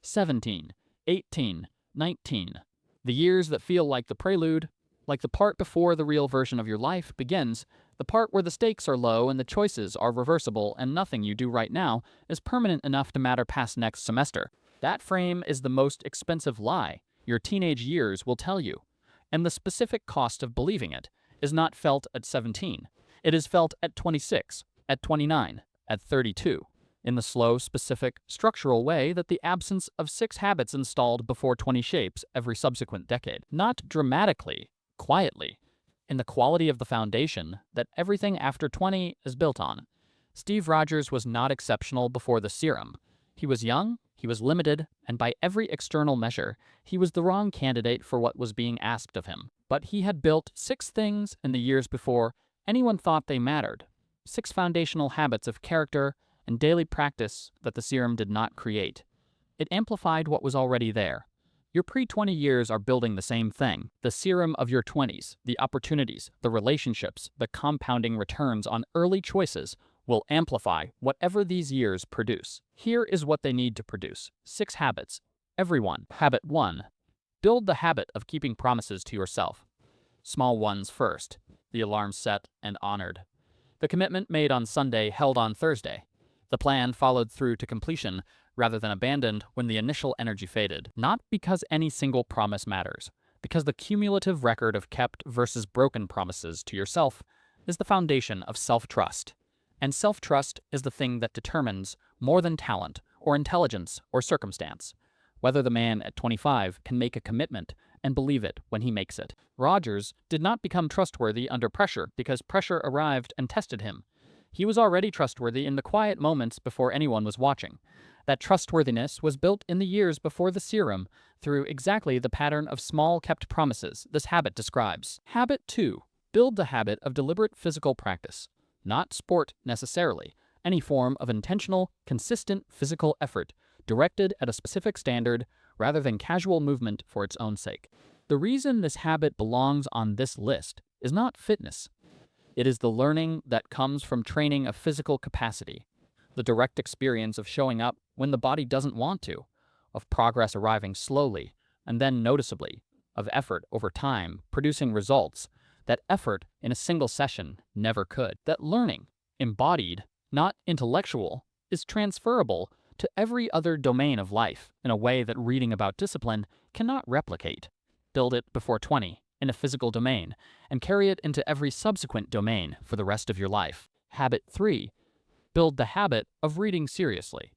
17, 18, 19. The years that feel like the prelude, like the part before the real version of your life begins, the part where the stakes are low and the choices are reversible and nothing you do right now is permanent enough to matter past next semester. That frame is the most expensive lie your teenage years will tell you, and the specific cost of believing it is not felt at 17. It is felt at 26, at 29, at 32, in the slow, specific, structural way that the absence of 6 habits installed before 20 shapes every subsequent decade. Not dramatically, quietly, in the quality of the foundation that everything after 20 is built on. Steve Rogers was not exceptional before the serum. He was young, he was limited, and by every external measure, he was the wrong candidate for what was being asked of him. But he had built 6 things in the years before anyone thought they mattered. 6 foundational habits of character and daily practice that the serum did not create. It amplified what was already there. Your pre-20 years are building the same thing. The serum of your 20s, the opportunities, the relationships, the compounding returns on early choices will amplify whatever these years produce. Here is what they need to produce. 6 habits. Everyone. Habit 1. Build the habit of keeping promises to yourself. Small ones first. The alarm set and honored. The commitment made on Sunday held on Thursday. The plan followed through to completion rather than abandoned when the initial energy faded. Not because any single promise matters, because the cumulative record of kept versus broken promises to yourself is the foundation of self-trust. And self-trust is the thing that determines, more than talent or intelligence or circumstance, whether the man at 25 can make a commitment and believe it when he makes it. Rogers did not become trustworthy under pressure because pressure arrived and tested him. He was already trustworthy in the quiet moments before anyone was watching. That trustworthiness was built in the years before the serum through exactly the pattern of small kept promises this habit describes. Habit 2. Build the habit of deliberate physical practice. Not sport necessarily, any form of intentional, consistent physical effort directed at a specific standard rather than casual movement for its own sake. The reason this habit belongs on this list is not fitness. It is the learning that comes from training a physical capacity, the direct experience of showing up when the body doesn't want to, of progress arriving slowly and then noticeably, of effort over time producing results that effort in a single session never could. That learning, embodied, not intellectual, is transferable to every other domain of life in a way that reading about discipline cannot replicate. Build it before 20 in a physical domain and carry it into every subsequent domain for the rest of your life. Habit 3. Build the habit of reading seriously.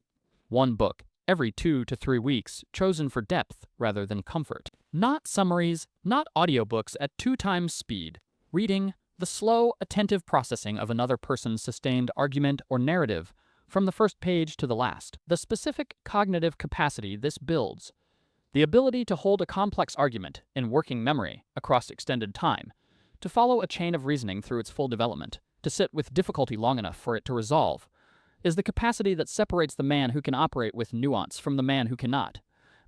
1 book every 2 to 3 weeks, chosen for depth rather than comfort. Not summaries, not audiobooks at 2 times speed. Reading, the slow, attentive processing of another person's sustained argument or narrative from the first page to the last. The specific cognitive capacity this builds, the ability to hold a complex argument in working memory across extended time, to follow a chain of reasoning through its full development, to sit with difficulty long enough for it to resolve, is the capacity that separates the man who can operate with nuance from the man who cannot.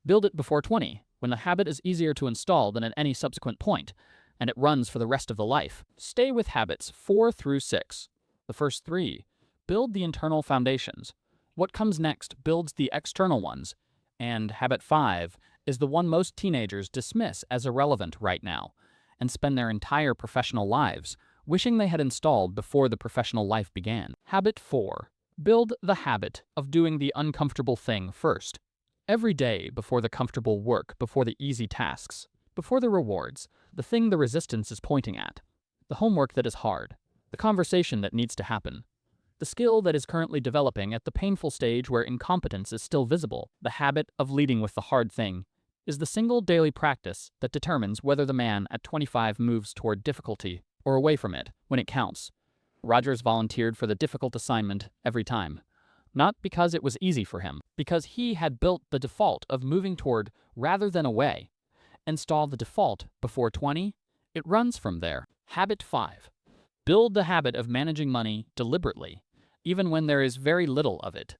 Build it before 20, when the habit is easier to install than at any subsequent point, and it runs for the rest of the life. Stay with habits 4 through 6. The first 3. Build the internal foundations. What comes next builds the external ones. And habit 5 is the one most teenagers dismiss as irrelevant right now, and spend their entire professional lives wishing they had installed before the professional life began. Habit 4. Build the habit of doing the uncomfortable thing first. Every day before the comfortable work, before the easy tasks, before the rewards, the thing the resistance is pointing at, the homework that is hard, the conversation that needs to happen, the skill that is currently developing at the painful stage where incompetence is still visible. The habit of leading with the hard thing is the single daily practice that determines whether the man at 25 moves toward difficulty or away from it when it counts. Rogers volunteered for the difficult assignment every time, not because it was easy for him, because he had built the default of moving toward rather than away. Install the default before 20, it runs from there. Habit 5. Build the habit of managing money deliberately, even when there is very little of it.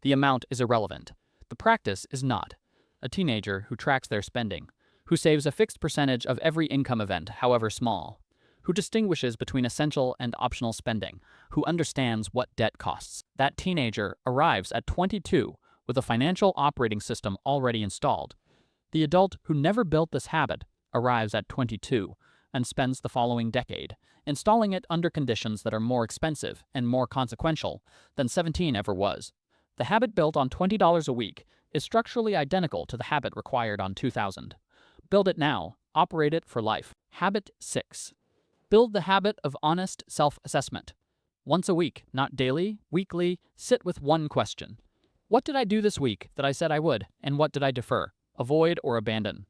The amount is irrelevant. The practice is not. A teenager who tracks their spending, who saves a fixed percentage of every income event, however small, who distinguishes between essential and optional spending, who understands what debt costs. That teenager arrives at 22 with a financial operating system already installed. The adult who never built this habit arrives at 22 and spends the following decade installing it under conditions that are more expensive and more consequential than 17 ever was. The habit built on $20 a week is structurally identical to the habit required on 2000. Build it now. Operate it for life. Habit 6. Build the habit of honest self-assessment. Once a week, not daily, weekly, sit with one question. What did I do this week that I said I would, and what did I defer, avoid, or abandon?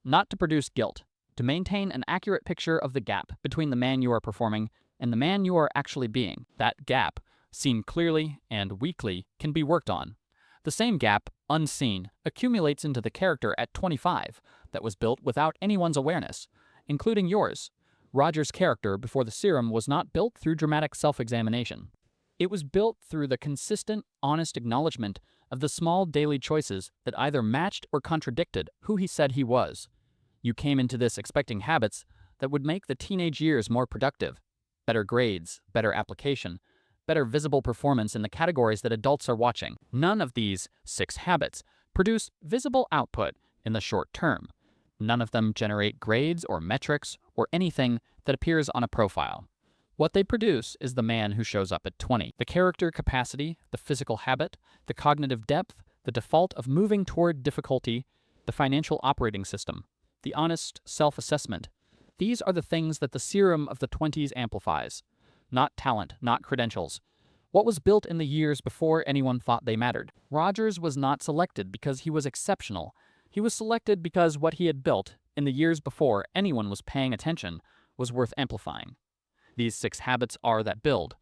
Not to produce guilt, to maintain an accurate picture of the gap between the man you are performing and the man you are actually being. That gap, seen clearly and weekly, can be worked on. The same gap, unseen, accumulates into the character at 25 that was built without anyone's awareness, including yours. Roger's character before the serum was not built through dramatic self-examination. It was built through the consistent, honest acknowledgement of the small daily choices that either matched or contradicted who he said he was. You came into this expecting habits that would make the teenage years more productive. Better grades, better application, better visible performance in the categories that adults are watching. None of these 6 habits produce visible output in the short term. None of them generate grades or metrics or anything that appears on a profile. What they produce is the man who shows up at 20. The character capacity, the physical habit, the cognitive depth, the default of moving toward difficulty, the financial operating system, the honest self-assessment. These are the things that the serum of the 20s amplifies. Not talent, not credentials. What was built in the years before anyone thought they mattered. Rogers was not selected because he was exceptional. He was selected because what he had built in the years before anyone was paying attention was worth amplifying. These 6 habits are that build.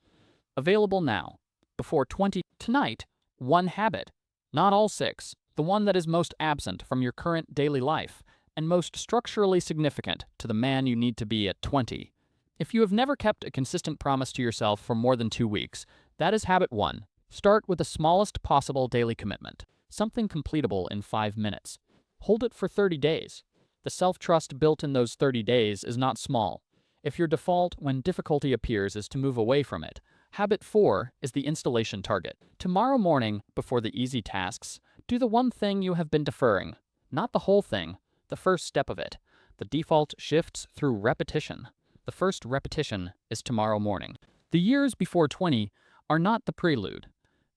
Available now. Before 20. Tonight, one habit. Not all 6. The one that is most absent from your current daily life and most structurally significant to the man you need to be at 20. If you have never kept a consistent promise to yourself for more than 2 weeks, that is habit 1. Start with the smallest possible daily commitment, something completable in 5 minutes. Hold it for 30 days. The self-trust built in those 30 days is not small. If your default when difficulty appears is to move away from it, habit 4 is the installation target. Tomorrow morning, before the easy tasks, do the one thing you have been deferring. Not the whole thing, the first step of it. The default shifts through repetition. The first repetition is tomorrow morning. The years before 20 are not the prelude.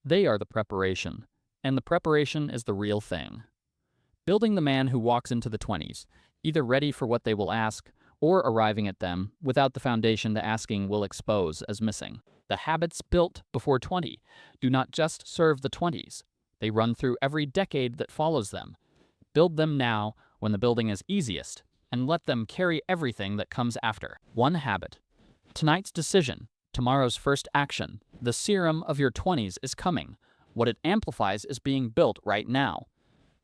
They are the preparation. And the preparation is the real thing. Building the man who walks into the 20s, either ready for what they will ask or arriving at them without the foundation the asking will expose as missing. The habits built before 20 do not just serve the 20s. They run through every decade that follows them. Build them now when the building is easiest, and let them carry everything that comes after. One habit. Tonight's decision, tomorrow's first action, the serum of your 20s is coming. What it amplifies is being built right now,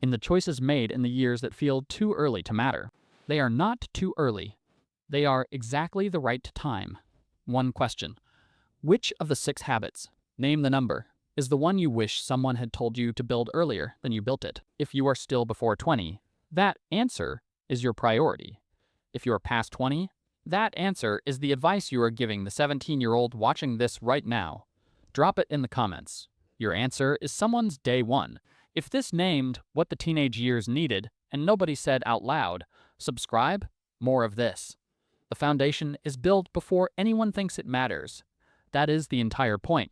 in the choices made in the years that feel too early to matter. They are not too early. They are exactly the right time. One question. Which of the 6 habits, name the number, is the one you wish someone had told you to build earlier than you built it? If you are still before 20, that answer is your priority. If you are past 20, that answer is the advice you are giving the 17-year-old watching this right now. Drop it in the comments. Your answer is someone's day 1. If this named what the teenage years needed and nobody said out loud, subscribe, more of this. The foundation is built before anyone thinks it matters. That is the entire point.